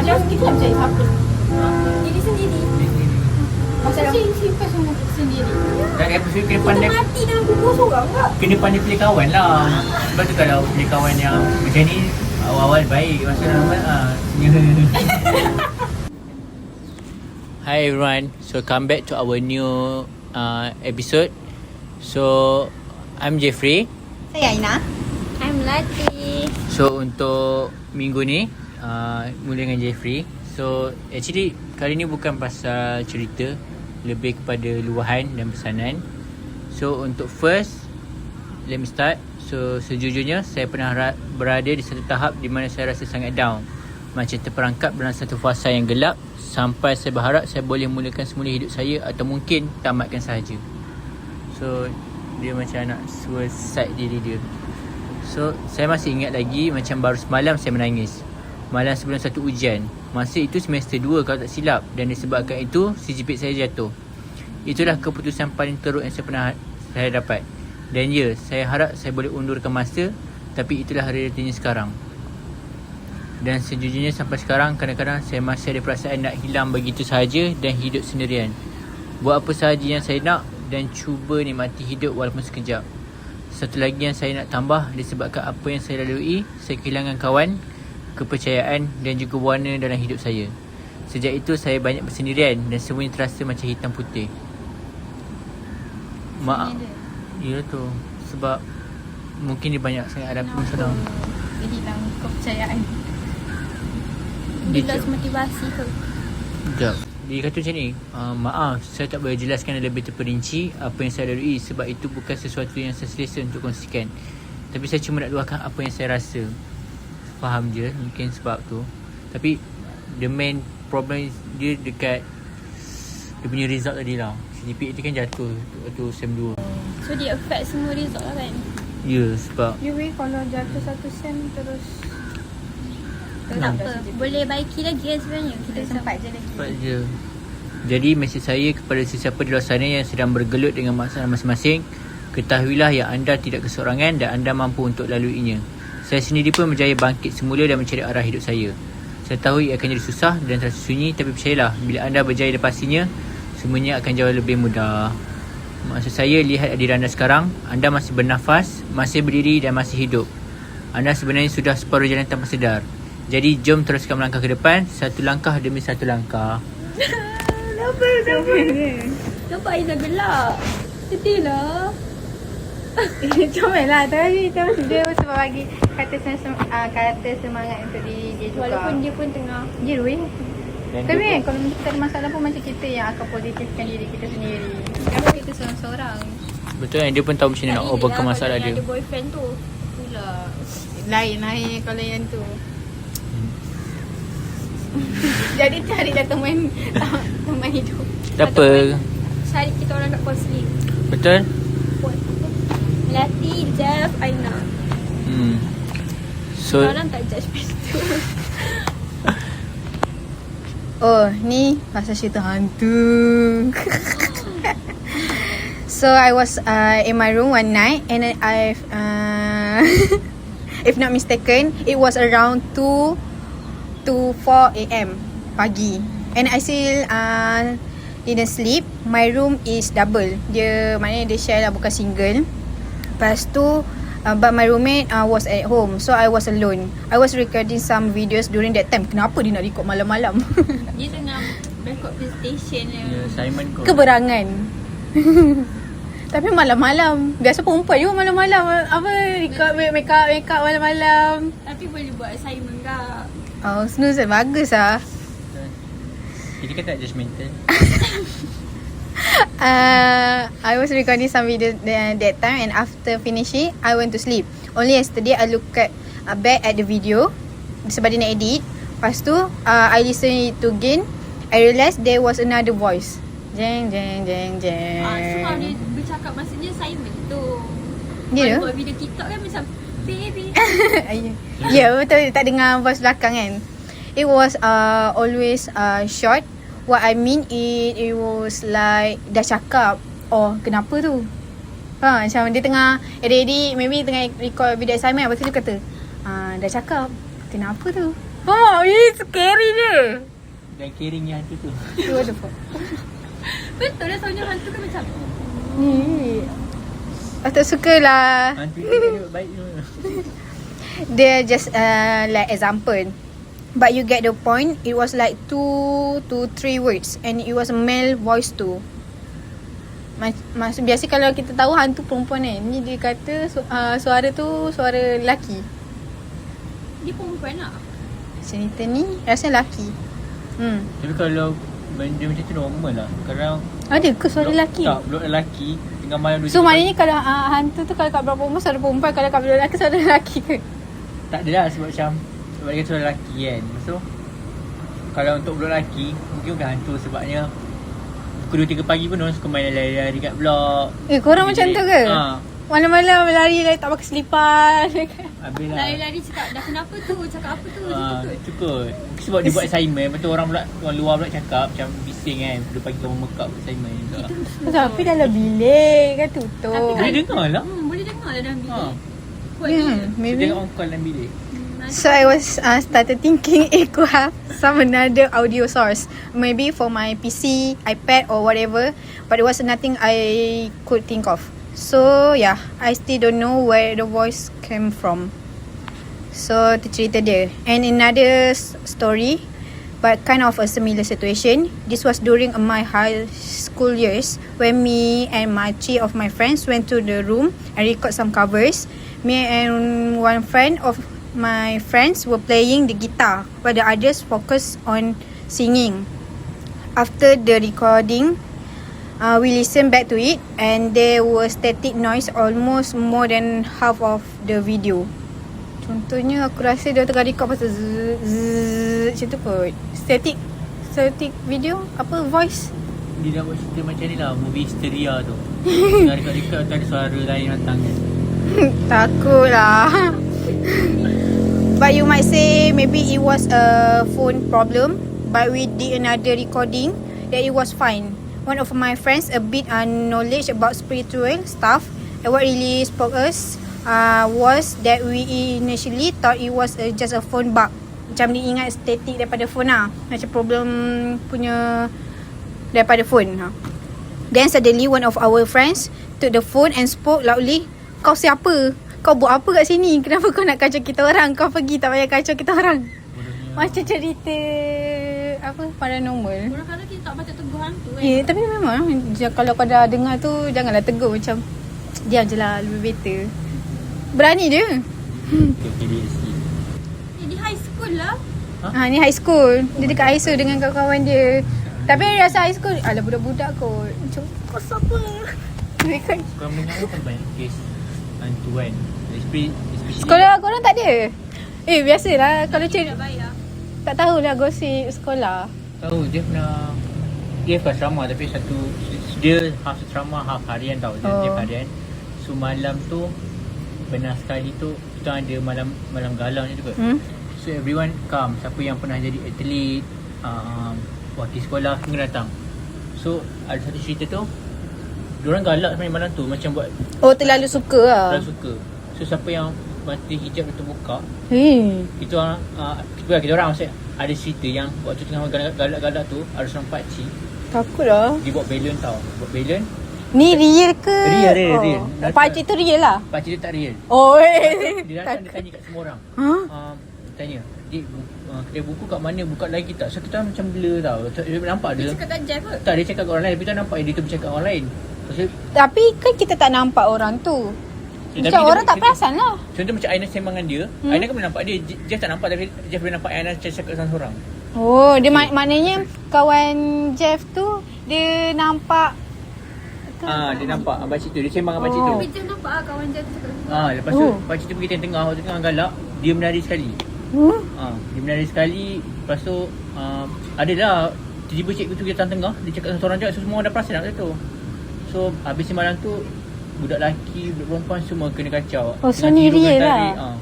Macam kita nak cari siapa? Diri sendiri. Pasal simpan semua sendiri. Dan episod kena Kita pandai, mati dalam kubur seorang tak? kena pandai pilih kawan lah. Sebab tu kalau pilih kawan yang macam ni, awal-awal baik, masa lama Hi everyone, so come back to our new episode. So I'm Jeffrey. Saya Aina. I'm Lati. So untuk minggu ni mula dengan Jeffrey. So actually kali ni bukan pasal cerita, lebih kepada luahan dan pesanan. So untuk first, let me start. So sejujurnya saya pernah berada di satu tahap di mana saya rasa sangat down, macam terperangkap dalam satu fasa yang gelap, sampai saya berharap saya boleh mulakan semula hidup saya atau mungkin tamatkan sahaja. So dia macam nak suicide diri dia. So saya masih ingat lagi macam baru semalam saya menangis, malam sebelum satu ujian. Masa itu semester 2 kalau tak silap, dan disebabkan itu CGPA saya jatuh. Itulah keputusan paling teruk yang saya dapat. Dan ya, saya harap saya boleh undurkan masa, tapi itulah realitinya sekarang. Dan sejujurnya sampai sekarang kadang-kadang saya masih ada perasaan nak hilang begitu sahaja dan hidup sendirian. Buat apa sahaja yang saya nak dan cuba nikmati hidup walaupun sekejap. Satu lagi yang saya nak tambah, disebabkan apa yang saya lalui, saya kehilangan kawan, kepercayaan dan juga warna dalam hidup saya. Sejak itu saya banyak bersendirian dan semuanya terasa macam hitam putih. Maaf. Ya tu. Sebab mungkin dia banyak sangat ada masalah. Dia hilang kepercayaan. Dia lost motivasi ke? Sekejap. Dia kata macam ni, maaf, saya tak boleh jelaskan lebih terperinci apa yang saya lalui, sebab itu bukan sesuatu yang saya selesa untuk kongsikan. Tapi saya cuma nak luahkan apa yang saya rasa. Faham je, mungkin sebab tu. Tapi the main problem dia dekat dia punya result tadi lah. CGPA tu kan jatuh waktu SEM 2. So dia affect semua result lah kan? Ya, sebab You kalau jatuh satu sem terus Tak apa, boleh baiki lagi kan sebenarnya. Kita sempat je lagi. cepat je. Jadi mesej saya kepada sesiapa di luar sana yang sedang bergelut dengan masalah masing-masing, ketahuilah yang anda tidak keseorangan dan anda mampu untuk laluinya. Saya sendiri pun berjaya bangkit semula dan mencari arah hidup saya. Saya tahu ia akan jadi susah dan terasa sunyi, tapi percayalah, bila anda berjaya lepasinya, semuanya akan jauh lebih mudah. Maksud saya, lihat diri anda sekarang. Anda masih bernafas, masih berdiri dan masih hidup. Anda sebenarnya sudah separuh jalan tanpa sedar. Jadi jom teruskan melangkah ke depan, satu langkah demi satu langkah. Nampak Aina gelak. Sedih lah. Comel lah. Tapi dia sebab bagi kata semangat untuk diri dia juga. Walaupun dia pun tengah Ya Rui. Dan Tapi dia kalau kita ada masalah pun macam kita yang akan positifkan diri kita sendiri. Jangan kita seorang-seorang. betul kan, dia pun tahu macam mana nak overcome masalah dia. Ada boyfriend tu pula. Lain kalau yang tu. Jadi carilah teman hidup. Tak apa. Cari kita orang kat counselling. Betul? Lati, Jeff, Aina. So Orang tak judgemental. Oh, ni pasal cerita hantu. So I was in my room one night and then I've if not mistaken, it was around 2 to 4 a.m. pagi. And I still didn't sleep. My room is double. Dia maknanya dia share lah, bukan single. Lepas tu but my roommate was at home, so I was alone. I was recording some videos during that time. Kenapa dia nak record malam-malam? Dia tengah record presentation dia. ya, Simon kot. Keberangan. Tapi malam-malam. Biasa perempuan juga malam-malam. Apa record make up malam-malam. Tapi boleh buat assignment kak. Oh, snooze bagus lah. Jadi kan tak judgemental. I was recording some video that time, and after finishing, I went to sleep. Only yesterday I look back at the video sebab dia nak edit. Lepas tu I listen it again. I realised there was another voice. Jeng jeng jeng jeng. So kalau dia bercakap maksudnya Simon tu. Dia Kalau buat video TikTok kan macam baby. Ya, betul, tak dengar voice belakang kan. It was always short. What I mean it was like dah cakap, oh kenapa tu? Macam dia tengah edit, maybe tengah record video assignment. Lepas tu dia kata, dah cakap, kenapa tu? Oh, ini scary je. Dan caringnya hantu tu. What the fuck? Betul lah soalnya hantu kan macam Ni. Tak suka lah. Hantu ni dia baik tu. Dia just like example. But you get the point. It was like 2 to 3 words. And it was a male voice too. Biasa kalau kita tahu hantu perempuan kan. Ni dia kata suara tu suara lelaki. dia perempuan lah. Cerita ni rasa lelaki. Tapi kalau benda macam tu normal lah. Kalau Ada ke suara lelaki? Tak, blok lelaki dengan malam dua. So maknanya kalau hantu tu kalau kat beberapa rumah suara perempuan, kalau kat beberapa lelaki suara lelaki ke? Tak adalah sebab macam sebab dia suara lelaki kan. So kalau untuk blok lelaki mungkin bukan hantu sebabnya pukul 2-3 pagi pun orang suka main lari-lari kat blok. Korang macam tu ke? Malam-malam lari tak pakai selipar. Habis lah. Lari-lari cakap dah kenapa tu, cakap apa tu. Cukup. Mungkin sebab dia buat assignment. Lepas tu orang luar pula cakap macam bising kan. 2 pagi kau make up assignment juga. Tapi dalam bilik kan tutup. Boleh dengar lah. Boleh dengar lah dalam bilik. Maybe. Tengok on call dalam bilik. So I was started thinking it could have some another audio source, maybe for my PC, iPad or whatever, but it was nothing I could think of. So yeah, I still don't know where the voice came from. So tu cerita dia. And another story, but kind of a similar situation. This was during my high school years when me and my 3 of my friends went to the room and record some covers. Me and one friend of my friends were playing the guitar, but the others focused on singing. After the recording, we listened back to it and there was static noise almost more than half of the video. Contohnya aku rasa dia tengah record pasal zzz macam tu kot. Static video, apa voice? Dia nak buat cerita macam ni lah, movie Hysteria tu. Tengah record-record tu ada suara lain datang kan. Takut lah. But you might say maybe it was a phone problem, but we did another recording that it was fine. One of my friends a bit knowledge about spiritual stuff, and what really spoke us was that we initially thought it was just a phone bug. Macam dia ingat static daripada phone lah, macam problem punya daripada phone. Then suddenly one of our friends took the phone and spoke loudly. Kau siapa? Kau buat apa kat sini? Kenapa kau nak kacau kita orang? Kau pergi tak payah kacau kita orang. Macam cerita apa paranormal. Orang kata kita tak patut tegur hantu kan. Tapi memang kalau kau dah dengar tu janganlah tegur, macam diam je lah, lebih better. Berani dia. Di high school lah. Ni high school. Dia dekat ISO dengan kawan-kawan dia. Tapi dia rasa high school alah budak-budak kot. Macam kau siapa? Korang dengar kan banyak kes hantu kan. Especially Sekolah korang tak ada? Biasalah kalau Tak bayar. tak tahulah gosip sekolah. tahu dia pernah, dia bukan asrama tapi dia half asrama half harian tau. Dia harian. So malam tu benar sekali tu kita ada malam galau ni juga. So everyone come, siapa yang pernah jadi atlet, wakil sekolah semua datang. So ada satu cerita tu, diorang galak sebenarnya malam tu, macam buat Terlalu suka lah. terlalu suka. So siapa yang mati hijab itu buka, kita orang kita orang maksud ada cerita yang waktu tengah galak-galak tu ada seorang pakcik, Takut lah. dia buat balon tau. Buat balon. Ni real ke? Real. Pakcik tu real lah? Pakcik tu tak real. Dia datang, dia tanya kat semua orang. Tanya, "Dik, kedai buku kat mana? Buka lagi tak?" So kita macam blur tau. Dia nampak dia. Dia cakap tak jam ke? Tak, dia cakap kat orang lain. Tapi kita nampak dia tu bercakap kat orang lain. So, Tapi kan kita tak nampak orang tu. Macam orang tak perasan lah. contoh macam Aina sembang dengan dia. Aina kan boleh nampak dia. Jeff tak nampak tapi Jeff boleh nampak Aina cakap seorang-seorang. Dia maknanya kawan Jeff tu dia nampak. Dia nampak pakcik tu. Dia sembang dengan pakcik tu. Tapi Jam nampak lah kawan Jam tu cakap. Lepas tu pakcik tu pergi tengah-tengah. Waktu tengah galak, dia menari sekali. Dia menari sekali. Lepas tu adalah tiba-tiba cikgu tu datang tengah. Dia cakap seorang juga. So semua orang dah perasan nak tu. So habis malam tu budak lelaki, budak perempuan semua kena kacau. So ni real lah.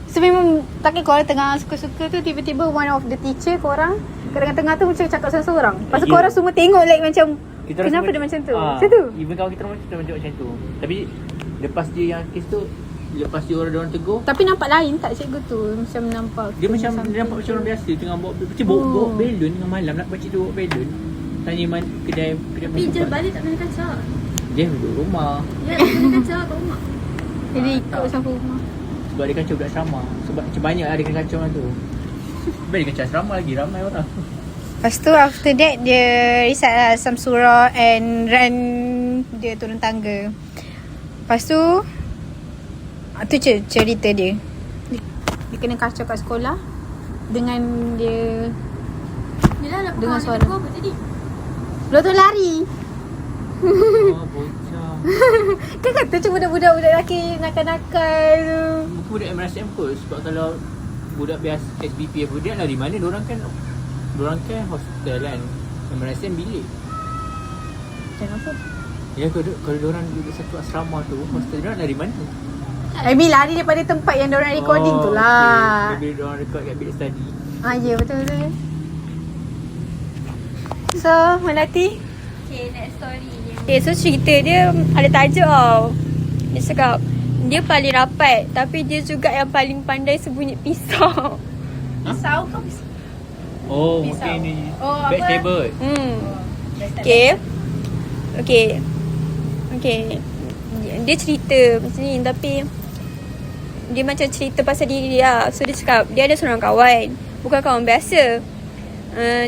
So memang takkan korang tengah suka-suka tu tiba-tiba one of the teacher korang kat tengah-tengah tu macam cakap seorang-seorang. Pasal korang semua tengok like macam kenapa dia macam tu? Macam tu? Even kawan kita orang macam tu. Tapi lepas dia yang kes tu, lepas diorang tegur, Tapi nampak lain tak cikgu tu? Macam nampak dia macam dia nampak macam orang biasa tengah bawa macam bawa belon tengah malam nak pakcik tu bawa belon. Tanya man kedai Tapi je balik tak kena kaca. dia duduk rumah Ya, tak kena kaca kat rumah. Jadi ikut sampai rumah. sebab dia kacau budak asrama. Sebab macam banyak lah dia kena kacau orang tu. Sebab dia kacau asrama lagi ramai orang. Lepas tu after that dia recite lah Samsura and run dia turun tangga. Lepas tu cerita dia. Dia kena kacau kat sekolah dengan dia Yelah, Dengan nak suara. apa tadi? Lepas tu lari. Oh bocah. Kan kata macam budak-budak lelaki nakal-nakal tu. Buku budak MRSM kot. Sebab kalau budak biasa SBP apa dia lari mana, diorang kan hospital kan. MRSM bilik. Kenapa? Ya kalau diorang duduk satu asrama tu, hostel diorang lari mana? I mean lari daripada tempat yang diorang recording tu lah. Okay. Bila diorang record kat bilik study. Ya betul-betul. So Melati. Okay, next story ni. Okay, so cerita dia ada tajuk tau. Dia cakap dia paling rapat tapi dia juga yang paling pandai sembunyi pisau. Pisau ke pisau? Oh, Pisau. mungkin ni Oh, apa? backstable. Okay. Dia cerita macam ni tapi dia macam cerita pasal diri dia. So dia cakap dia ada seorang kawan. Bukan kawan biasa.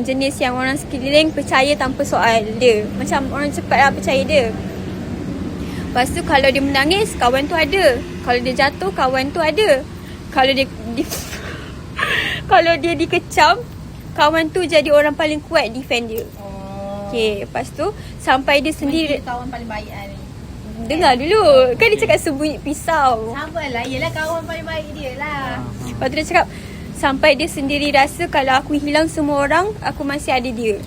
Jenis yang orang sekeliling percaya tanpa soal dia. Macam orang cepat lah percaya dia. Lepas tu kalau dia menangis, kawan tu ada. Kalau dia jatuh, kawan tu ada. Kalau dia kalau dia dikecam, kawan tu jadi orang paling kuat defend dia. Okay, lepas tu sampai dia sendiri. Kawan paling baik lah ni. Dengar dulu. Kan dia cakap sembunyi pisau. Sabarlah, yelah kawan paling baik dia lah. Lepas tu dia cakap sampai dia sendiri rasa kalau aku hilang semua orang, aku masih ada dia.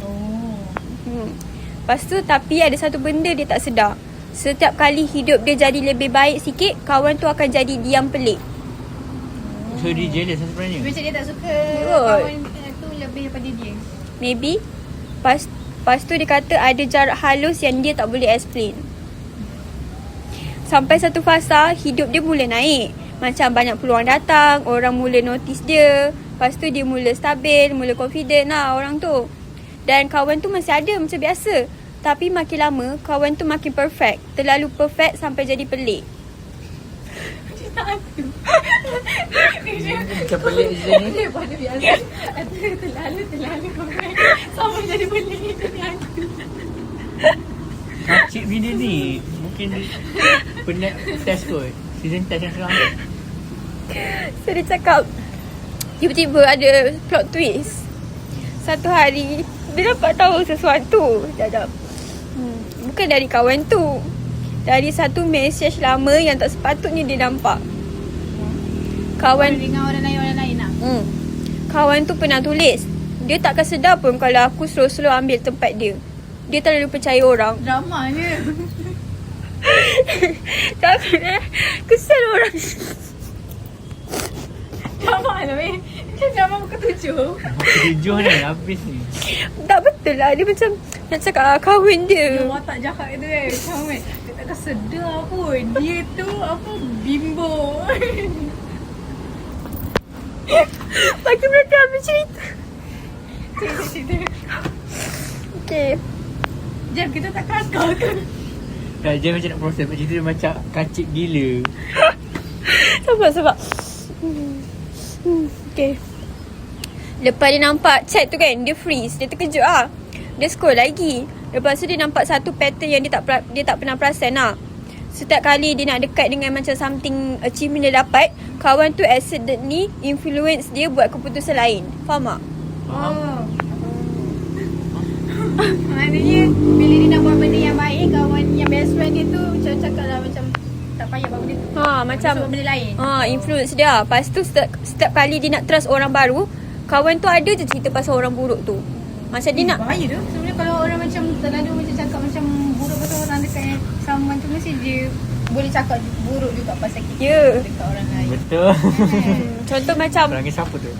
Lepas tu tapi ada satu benda dia tak sedar. Setiap kali hidup dia jadi lebih baik sikit, kawan tu akan jadi diam pelik. So dia jealous lah sebenarnya. Macam dia tak suka Kot. kawan tu lebih daripada dia. Maybe. Lepas tu dia kata ada jarak halus yang dia tak boleh explain. Sampai satu fasa hidup dia mula naik. Macam banyak peluang datang, orang mula notice dia. Lepas tu dia mula stabil, mula confident lah orang tu. Dan kawan tu masih ada macam biasa. Tapi makin lama, kawan tu makin perfect. Terlalu perfect sampai jadi pelik. Macam pelik je ni. Daripada biasa. Terlalu komen. Sama jadi beli itu yang aku. Cik video ni mungkin dia pernah test kot. Season test yang sekarang tu. So dia cakap tiba-tiba ada plot twist. Satu hari dia dapat tahu sesuatu. Sekejap. Bukan dari kawan tu. Dari satu mesej lama yang tak sepatutnya dia nampak. Kawan Dengan orang lain lah. Kawan tu pernah tulis, dia takkan sedar pun kalau aku slow-slow ambil tempat dia. Dia terlalu percaya orang. Drama je. Takut kesal orang. Drama lah weh. Macam drama muka tujuh. Tujuh ni habis ni. Tak betul lah. Dia macam nak cakap kawan dia. Watak jahat tu kan. Macam kan. Dia takkan sedar pun. Dia tu apa bimbo. Bagi mereka habis cerita. Cerita. Okay. Jam kita tak kakak ke? Tak je macam nak proses. Macam cerita dia macam kacik gila. Sebab okay. Lepas dia nampak chat tu kan, dia freeze. Dia terkejut lah. Dia scroll lagi. Lepas tu dia nampak satu pattern yang dia tak pernah perasan lah. Setiap kali dia nak dekat dengan macam something achievement dia dapat, kawan tu accidentally influence dia buat keputusan lain. Faham tak? Oh. Maknanya bila dia nak buat benda yang baik, kawan yang best friend dia tu macam cakap lah macam tak payah buat benda tu. Macam Buat benda lain. influence dia. Lepas tu setiap kali dia nak trust orang baru, kawan tu ada je cerita pasal orang buruk tu. Macam dia nak Bahaya tu. Sebenarnya kalau orang macam terlalu macam cakap macam buruk pasal orang dekat someone tu, mesti dia boleh cakap buruk juga pasal kita dekat orang lain. Betul. contoh macam Perangai siapa tu?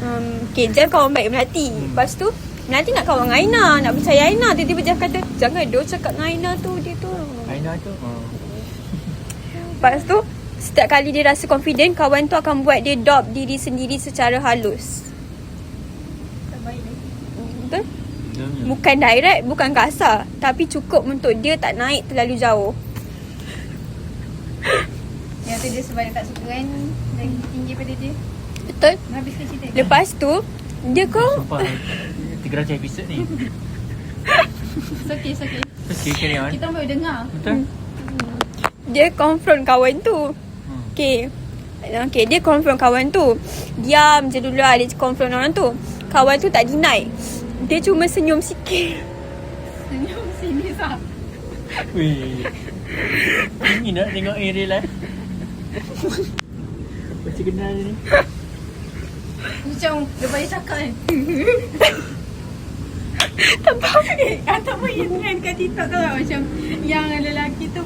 okay, Jam kawan baik Melati. Lepas tu Melati nak kawan dengan Aina, nak percaya Aina. Tiba-tiba Jam kata jangan dia cakap dengan Aina tu, dia tu. Aina tu. Lepas tu setiap kali dia rasa confident, kawan tu akan buat dia drop diri sendiri secara halus. Tak baik ni. Betul? Bukan direct, bukan kasar, tapi cukup untuk dia tak naik terlalu jauh. Yang tu dia sebab dia tak suka kan lagi tinggi pada dia. Betul? Habiskan cerita. Lepas tu dia Sumpah 300 episod ni. It's okay, it's okay. Okay, carry on. Kita baru dengar. Betul? dia confront kawan tu. Okay, dia confront kawan tu. Diam je dulu lah dia confront orang tu. Kawan tu tak deny. Dia cuma senyum sikit. Senyum sini sah. Weh. Ini nak tengok in real life. Macam kenal ni. Macam lepas dia cakap kan. Tak faham. Ataupun yang trend kat TikTok tu lah. Macam yang lelaki tu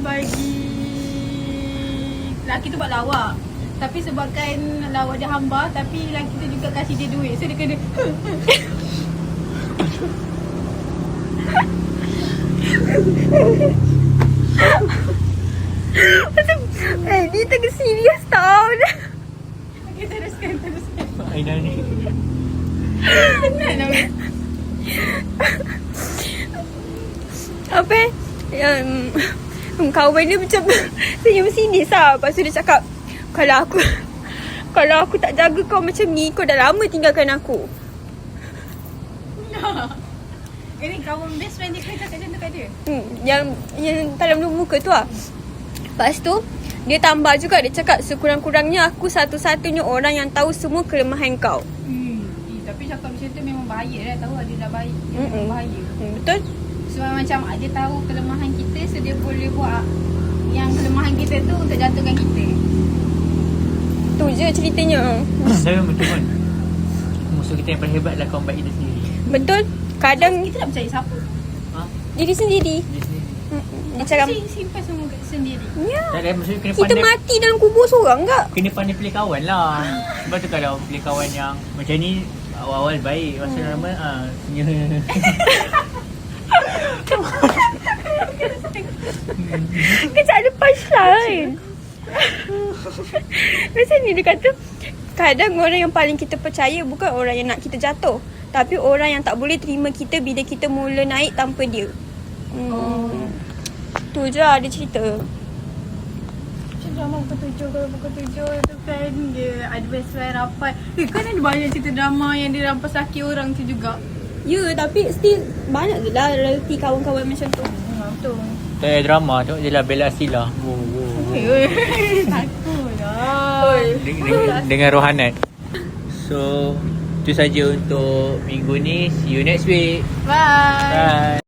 lelaki tu buat lawak. Tapi sebabkan lawak dia hamba, tapi lelaki tu juga kasih dia duit. So dia kena Dia tengah serius tau. Okay, teruskan. Aina ni. Penat lah. Apa kawan dia macam senyum sinis lah. Lepas tu dia cakap, Kalau aku tak jaga kau macam ni, kau dah lama tinggalkan aku. Ini kawan best friend dia kena cakap macam tu kat dia. Yang dalam muka tu lah. Lepas tu dia tambah juga, dia cakap sekurang-kurangnya aku satu-satunya orang yang tahu semua kelemahan kau. Tapi cakap macam tu memang bahaya dah. Tahu dia dah baik. Dia memang bahaya. Betul? Sebab macam dia tahu kelemahan kita, so dia boleh buat yang kelemahan kita tu untuk jatuhkan kita. Tu je ceritanya. Saya betul kan. Musuh kita yang paling hebat adalah kawan baik kita sendiri. Betul? Kadang Kita nak percaya siapa? Ha? diri sendiri. Dia sendiri. Dia cakap, Simpan semua kat sendiri. ya, Tak ada, maksudnya kena kita pandai. mati dalam kubur seorang tak? Kena pandai pilih kawan lah. Sebab tu kalau pilih kawan yang macam ni, awal-awal baik. Masa lama senyum. Kejap ada punchline. Macam ni dia kata, kadang orang yang paling kita percaya bukan orang yang nak kita jatuh, tapi orang yang tak boleh terima kita bila kita mula naik tanpa dia. Tu je lah dia cerita. Macam drama pukul 7. Kalau pukul 7 tu kan dia ada best friend rapat. Kan ada banyak cerita drama yang dia rampas laki orang tu juga. Ya, tapi still banyak je lah reality kawan-kawan macam tu. Betul. Tak ada drama, tengok je lah Bella Sila. Takut lah. Dengan Rohanat. So, itu saja untuk minggu ni. See you next week. Bye. Bye.